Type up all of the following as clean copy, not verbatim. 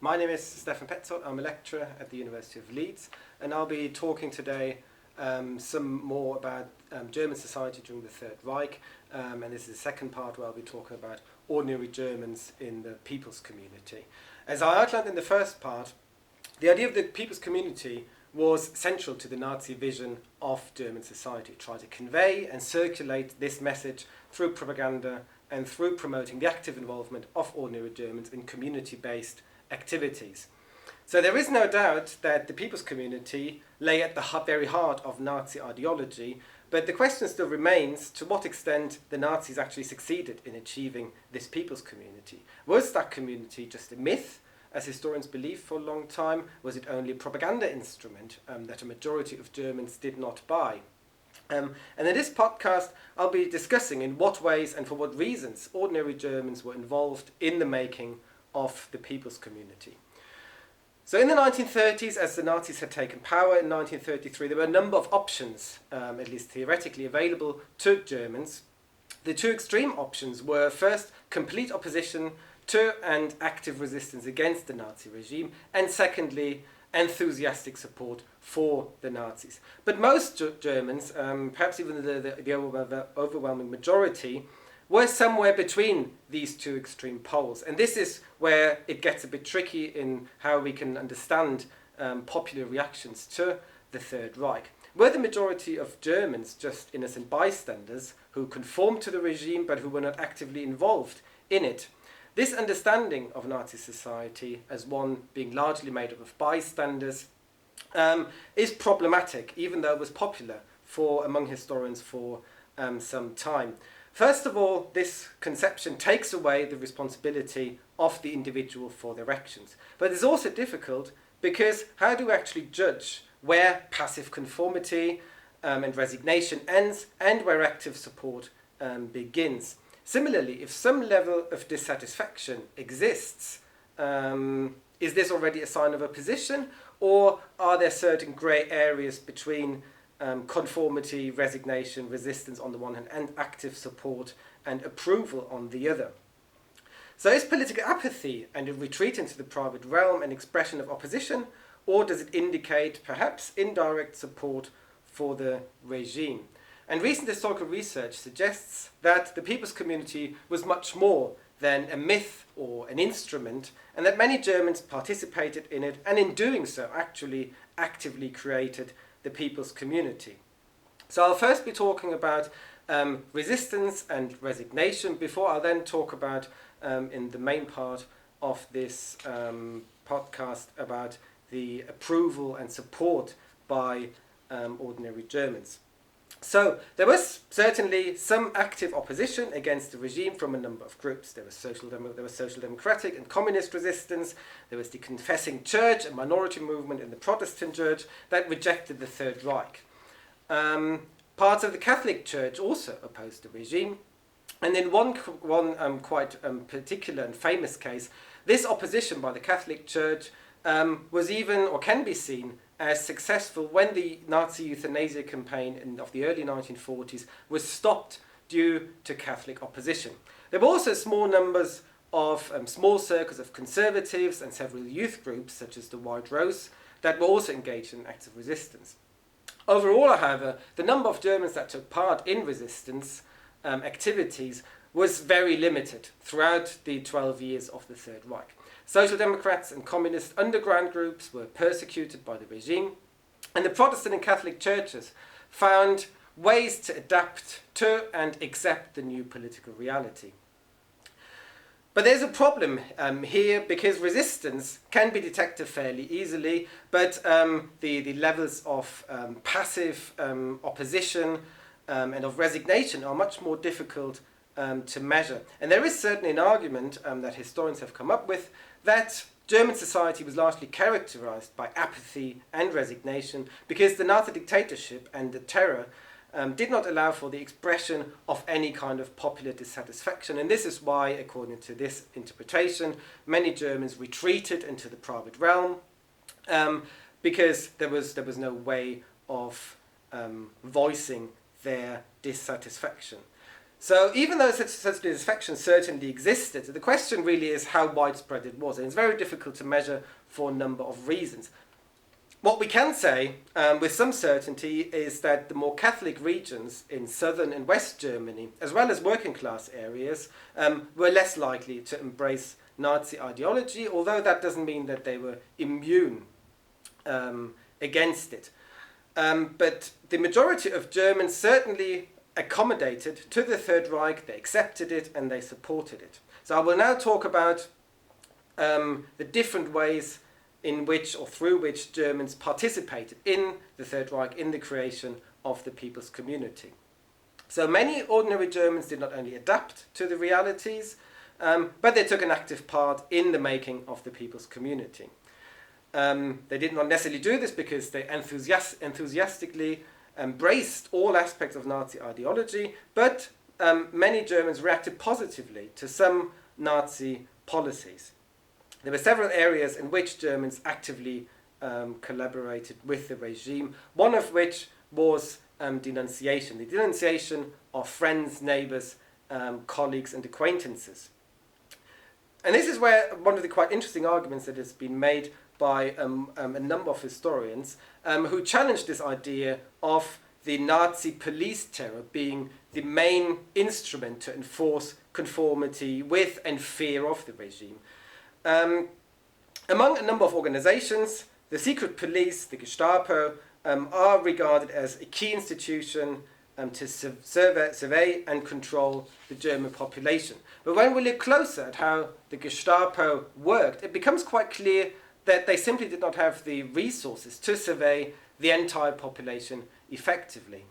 My name is Stefan Petzold. I'm a lecturer at the University of Leeds, and I'll be talking today some more about German society during the Third Reich, and this is the second part where I'll be talking about ordinary Germans in the people's community. As I outlined in the first part, the idea of the people's community was central to the Nazi vision of German society. It tried to convey and circulate this message through propaganda and through promoting the active involvement of ordinary Germans in community-based activities. So there is no doubt that the people's community lay at the very heart of Nazi ideology, but the question still remains to what extent the Nazis actually succeeded in achieving this people's community. Was that community just a myth, as historians believed for a long time? Was it only a propaganda instrument that a majority of Germans did not buy? And in this podcast, I'll be discussing in what ways and for what reasons ordinary Germans were involved in the making of the people's community. So in the 1930s, as the Nazis had taken power in 1933, there were a number of options, at least theoretically, available to Germans. The two extreme options were first, complete opposition to and active resistance against the Nazi regime, and secondly, enthusiastic support for the Nazis. But most Germans, perhaps even the overwhelming majority, were somewhere between these two extreme poles. And this is where it gets a bit tricky in how we can understand popular reactions to the Third Reich. Were the majority of Germans just innocent bystanders who conformed to the regime but who were not actively involved in it? This understanding of Nazi society as one being largely made up of bystanders is problematic, even though it was popular among historians for some time. First of all, this conception takes away the responsibility of the individual for their actions. But it's also difficult because how do we actually judge where passive conformity and resignation ends and where active support begins? Similarly, if some level of dissatisfaction exists, is this already a sign of opposition, or are there certain grey areas between conformity, resignation, resistance on the one hand, and active support and approval on the other? So is political apathy and a retreat into the private realm an expression of opposition, or does it indicate perhaps indirect support for the regime? And recent historical research suggests that the people's community was much more than a myth or an instrument, and that many Germans participated in it, and in doing so actually actively created the people's community. So I'll first be talking about resistance and resignation before I'll then talk about, in the main part of this podcast, about the approval and support by ordinary Germans. So there was certainly some active opposition against the regime from a number of groups. There was social democratic and communist resistance. There was the confessing church, a minority movement in the Protestant church that rejected the Third Reich. Parts of the Catholic Church also opposed the regime. And in one quite particular and famous case, this opposition by the Catholic Church was even, or can be seen, as successful when the Nazi euthanasia campaign of the early 1940s was stopped due to Catholic opposition. There were also small numbers of small circles of conservatives and several youth groups, such as the White Rose, that were also engaged in active resistance. Overall, however, the number of Germans that took part in resistance activities was very limited throughout the 12 years of the Third Reich. Social Democrats and communist underground groups were persecuted by the regime, and the Protestant and Catholic churches found ways to adapt to and accept the new political reality. But there's a problem here, because resistance can be detected fairly easily, but the levels of passive opposition and of resignation are much more difficult to measure. And there is certainly an argument that historians have come up with that German society was largely characterized by apathy and resignation because the Nazi dictatorship and the terror did not allow for the expression of any kind of popular dissatisfaction. And this is why, according to this interpretation, many Germans retreated into the private realm because there was no way of voicing their dissatisfaction. So even though such dissatisfaction certainly existed, the question really is how widespread it was. And it's very difficult to measure for a number of reasons. What we can say with some certainty is that the more Catholic regions in southern and west Germany, as well as working class areas, were less likely to embrace Nazi ideology, although that doesn't mean that they were immune against it. But the majority of Germans certainly accommodated to the Third Reich, they accepted it and they supported it. So I will now talk about the different ways in which or through which Germans participated in the Third Reich, in the creation of the people's community. So many ordinary Germans did not only adapt to the realities, but they took an active part in the making of the people's community. They did not necessarily do this because they enthusiastically embraced all aspects of Nazi ideology, but many Germans reacted positively to some Nazi policies. There were several areas in which Germans actively collaborated with the regime, one of which was denunciation, the denunciation of friends, neighbours, colleagues and acquaintances. And this is where one of the quite interesting arguments that has been made by a number of historians who challenged this idea of the Nazi police terror being the main instrument to enforce conformity with and fear of the regime. Among a number of organizations, the secret police, the Gestapo, are regarded as a key institution to survey and control the German population. But when we look closer at how the Gestapo worked, it becomes quite clear that they simply did not have the resources to survey the entire population effectively.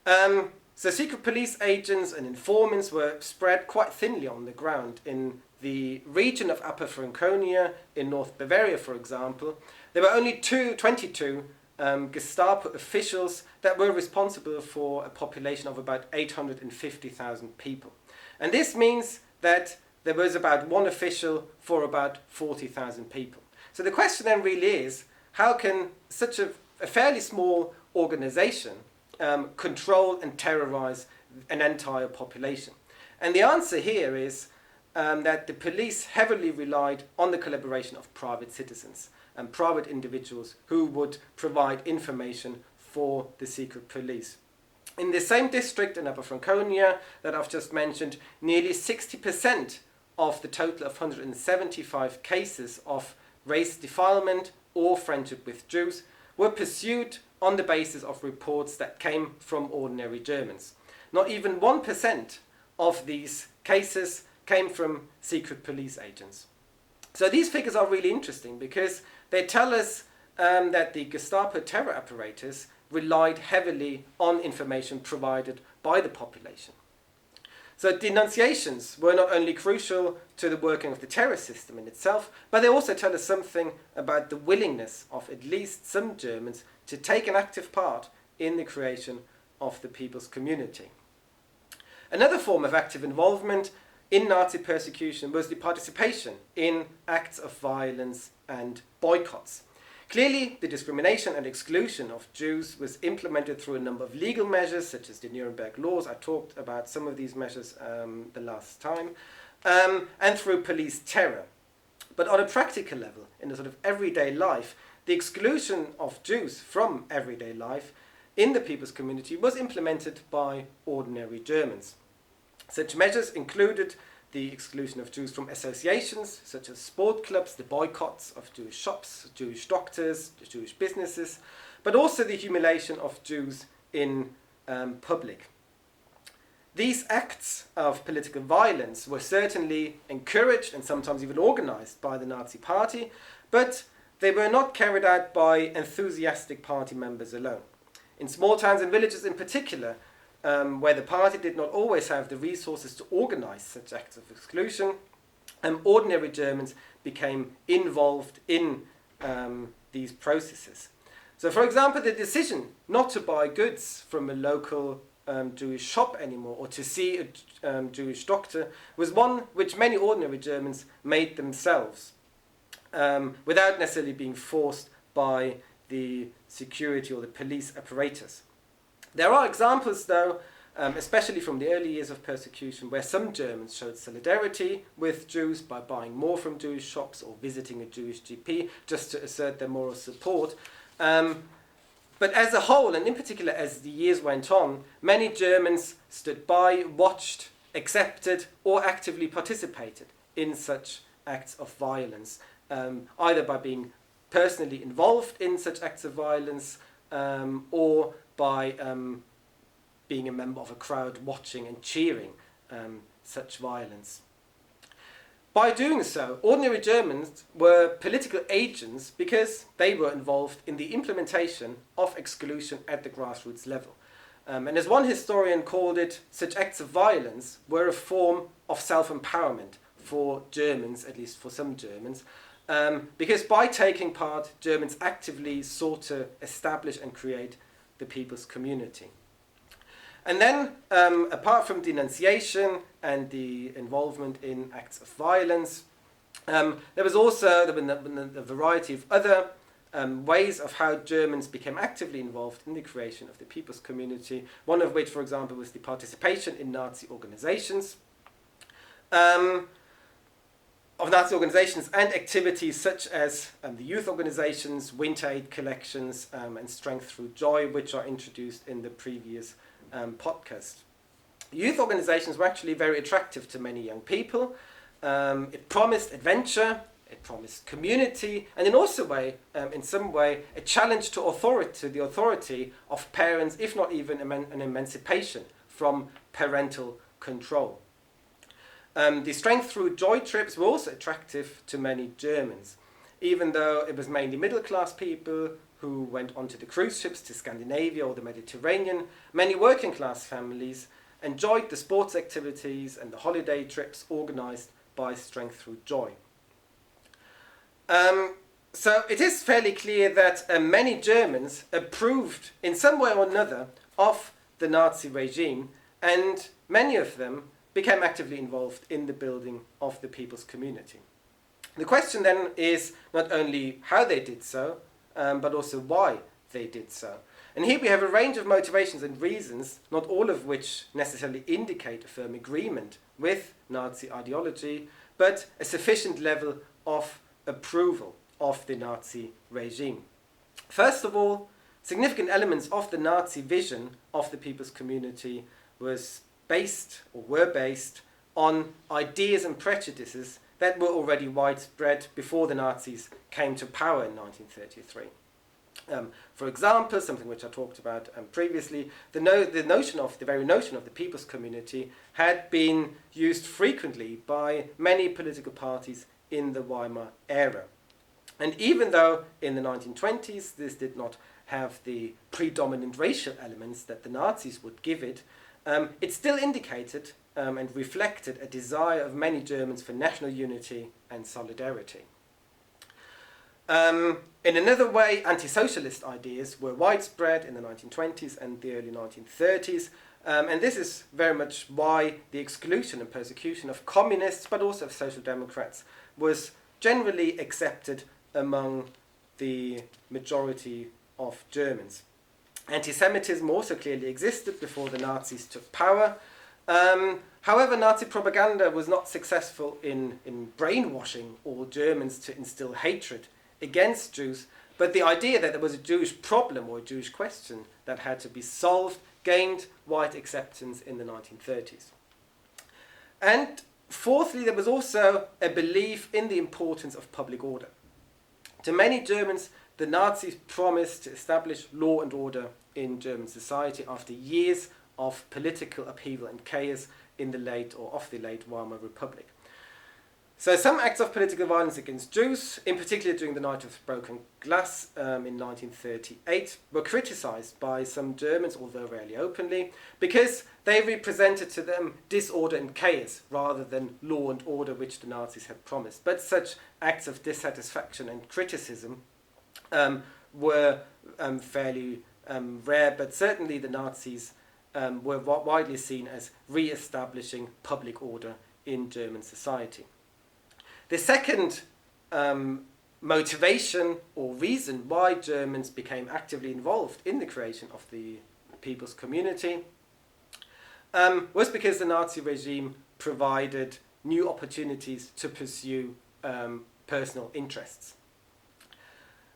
So secret police agents and informants were spread quite thinly on the ground. In the region of Upper Franconia, in North Bavaria, for example, there were only 22 Gestapo officials that were responsible for a population of about 850,000 people. And this means that there was about one official for about 40,000 people. So the question then really is, how can such a fairly small organization control and terrorize an entire population? And the answer here is that the police heavily relied on the collaboration of private citizens and private individuals who would provide information for the secret police. In the same district in Upper Franconia that I've just mentioned, nearly 60% of the total of 175 cases of race defilement or friendship with Jews were pursued on the basis of reports that came from ordinary Germans. Not even 1% of these cases came from secret police agents. So these figures are really interesting because they tell us that the Gestapo terror apparatus relied heavily on information provided by the population. So denunciations were not only crucial to the working of the terror system in itself, but they also tell us something about the willingness of at least some Germans to take an active part in the creation of the people's community. Another form of active involvement in Nazi persecution was the participation in acts of violence and boycotts. Clearly, the discrimination and exclusion of Jews was implemented through a number of legal measures, such as the Nuremberg laws. I talked about some of these measures the last time, and through police terror. But on a practical level, in a sort of everyday life, the exclusion of Jews from everyday life in the people's community was implemented by ordinary Germans. Such measures included the exclusion of Jews from associations such as sport clubs, the boycotts of Jewish shops, Jewish doctors, Jewish businesses, but also the humiliation of Jews in public. These acts of political violence were certainly encouraged and sometimes even organized by the Nazi Party, but they were not carried out by enthusiastic party members alone. In small towns and villages in particular, where the party did not always have the resources to organize such acts of exclusion, ordinary Germans became involved in these processes. So, for example, the decision not to buy goods from a local Jewish shop anymore or to see a Jewish doctor was one which many ordinary Germans made themselves without necessarily being forced by the security or the police apparatus. There are examples, though, especially from the early years of persecution, where some Germans showed solidarity with Jews by buying more from Jewish shops or visiting a Jewish GP just to assert their moral support. But as a whole, and in particular as the years went on, many Germans stood by, watched, accepted, or actively participated in such acts of violence, either by being personally involved in such acts of violence or by being a member of a crowd watching and cheering such violence. By doing so, ordinary Germans were political agents because they were involved in the implementation of exclusion at the grassroots level. And as one historian called it, such acts of violence were a form of self-empowerment for Germans, at least for some Germans, because by taking part, Germans actively sought to establish and create the people's community. And then, apart from denunciation and the involvement in acts of violence, there was also a variety of other ways of how Germans became actively involved in the creation of the people's community, one of which, for example, was the participation in Nazi organizations. Of Nazi organizations and activities such as the youth organizations, winter aid collections, and Strength Through Joy, which are introduced in the previous podcast. Youth organizations were actually very attractive to many young people. It promised adventure, it promised community, and in some way, a challenge to the authority of parents, if not even an emancipation from parental control. The Strength Through Joy trips were also attractive to many Germans, even though it was mainly middle-class people who went onto the cruise ships to Scandinavia or the Mediterranean. Many working-class families enjoyed the sports activities and the holiday trips organized by Strength Through Joy. So it is fairly clear that many Germans approved in some way or another of the Nazi regime, and many of them became actively involved in the building of the people's community. The question then is not only how they did so, but also why they did so. And here we have a range of motivations and reasons, not all of which necessarily indicate a firm agreement with Nazi ideology, but a sufficient level of approval of the Nazi regime. First of all, significant elements of the Nazi vision of the people's community were based on ideas and prejudices that were already widespread before the Nazis came to power in 1933. For example, something which I talked about previously, the very notion of the people's community had been used frequently by many political parties in the Weimar era. And even though in the 1920s this did not have the predominant racial elements that the Nazis would give it, it still indicated and reflected a desire of many Germans for national unity and solidarity. In another way, anti-socialist ideas were widespread in the 1920s and the early 1930s, and this is very much why the exclusion and persecution of communists, but also of social democrats, was generally accepted among the majority of Germans. Anti-Semitism also clearly existed before the Nazis took power. However, Nazi propaganda was not successful in brainwashing all Germans to instill hatred against Jews, but the idea that there was a Jewish problem or a Jewish question that had to be solved gained wide acceptance in the 1930s. And fourthly, there was also a belief in the importance of public order. To many Germans, the Nazis promised to establish law and order in German society after years of political upheaval and chaos in the late Weimar Republic. So some acts of political violence against Jews, in particular during the Night of Broken Glass in 1938, were criticized by some Germans, although rarely openly, because they represented to them disorder and chaos rather than law and order which the Nazis had promised. But such acts of dissatisfaction and criticism were fairly rare, but certainly the Nazis were widely seen as re-establishing public order in German society. The second motivation or reason why Germans became actively involved in the creation of the people's community was because the Nazi regime provided new opportunities to pursue personal interests.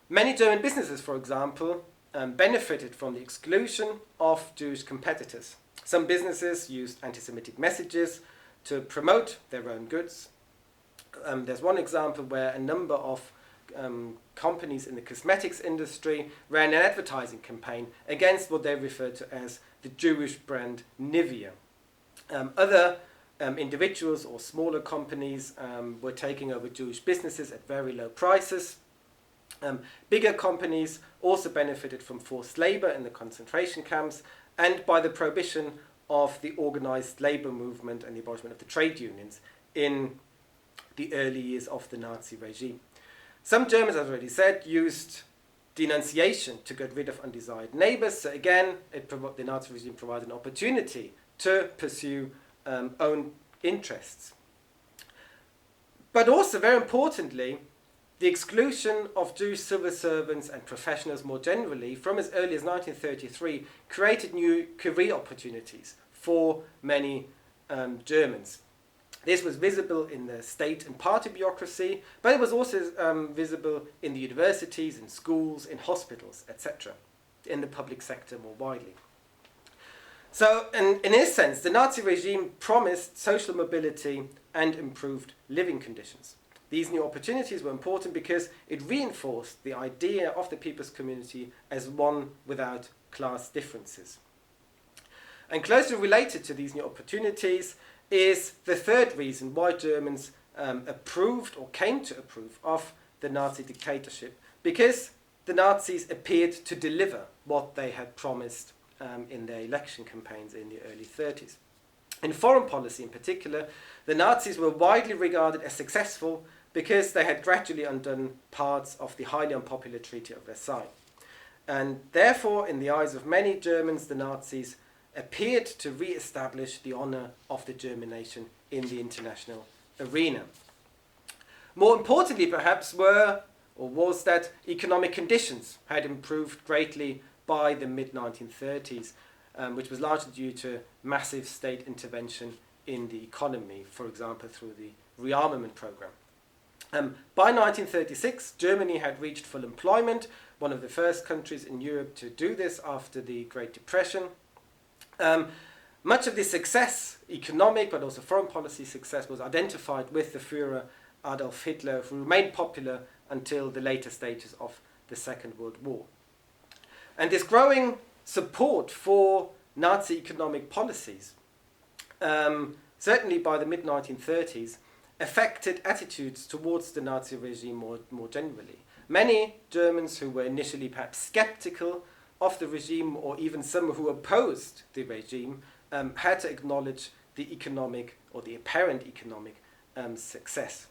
Many German businesses, for example, benefited from the exclusion of Jewish competitors. Some businesses used anti-Semitic messages to promote their own goods. There's one example where a number of companies in the cosmetics industry ran an advertising campaign against what they referred to as the Jewish brand Nivea. Other individuals or smaller companies were taking over Jewish businesses at very low prices. Bigger companies also benefited from forced labor in the concentration camps and by the prohibition of the organized labor movement and the abolishment of the trade unions in the early years of the Nazi regime. Some Germans, as I already said, used denunciation to get rid of undesired neighbors. So again, the Nazi regime provided an opportunity to pursue own interests. But also, very importantly, the exclusion of Jewish civil servants and professionals more generally from as early as 1933 created new career opportunities for many Germans. This was visible in the state and party bureaucracy, but it was also visible in the universities, in schools, in hospitals, etc., in the public sector more widely. So, in this sense, the Nazi regime promised social mobility and improved living conditions. These new opportunities were important because it reinforced the idea of the people's community as one without class differences. And closely related to these new opportunities is the third reason why Germans approved or came to approve of the Nazi dictatorship, because the Nazis appeared to deliver what they had promised in their election campaigns in the early 30s. In foreign policy in particular, the Nazis were widely regarded as successful because they had gradually undone parts of the highly unpopular Treaty of Versailles. And therefore, in the eyes of many Germans, the Nazis appeared to re-establish the honour of the German nation in the international arena. More importantly, perhaps, was that economic conditions had improved greatly by the mid-1930s, which was largely due to massive state intervention in the economy, for example, through the rearmament program. By 1936, Germany had reached full employment, one of the first countries in Europe to do this after the Great Depression. Much of this success, economic but also foreign policy success, was identified with the Führer Adolf Hitler, who remained popular until the later stages of the Second World War. And this growing support for Nazi economic policies, certainly by the mid-1930s, affected attitudes towards the Nazi regime more generally. Many Germans who were initially perhaps skeptical of the regime, or even some who opposed the regime, had to acknowledge the economic or the apparent economic success.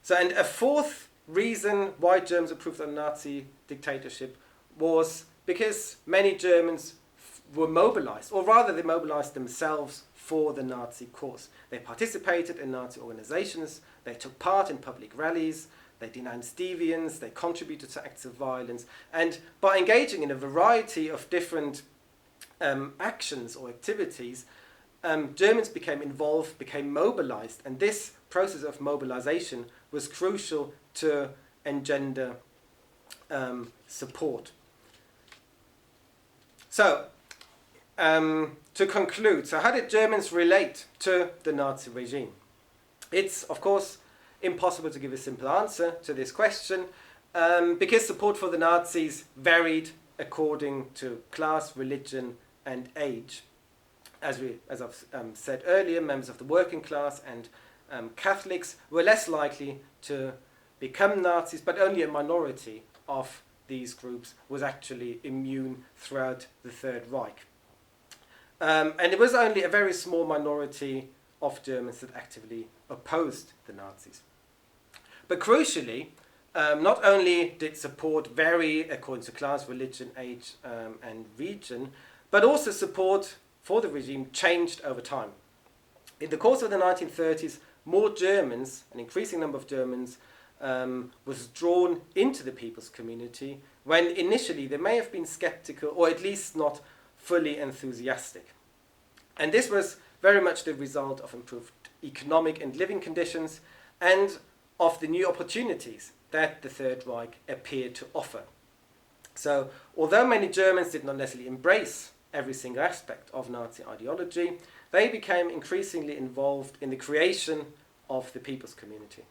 So, and a fourth reason why Germans approved of the Nazi dictatorship was because many Germans were mobilized, or rather they mobilized themselves for the Nazi cause. They participated in Nazi organizations, they took part in public rallies, they denounced deviance, they contributed to acts of violence, and by engaging in a variety of different actions or activities, Germans became involved, became mobilized, and this process of mobilization was crucial to engender support. So, to conclude, so how did Germans relate to the Nazi regime? It's, of course, impossible to give a simple answer to this question because support for the Nazis varied according to class, religion, and age. As I've said earlier, members of the working class and Catholics were less likely to become Nazis, but only a minority of these groups was actually immune throughout the Third Reich. And it was only a very small minority of Germans that actively opposed the Nazis. But crucially, not only did support vary according to class, religion, age, and region, but also support for the regime changed over time. In the course of the 1930s, more Germans, an increasing number of Germans, was drawn into the people's community when initially they may have been skeptical or at least not fully enthusiastic. And this was very much the result of improved economic and living conditions and of the new opportunities that the Third Reich appeared to offer. So, although many Germans did not necessarily embrace every single aspect of Nazi ideology, they became increasingly involved in the creation of the people's community.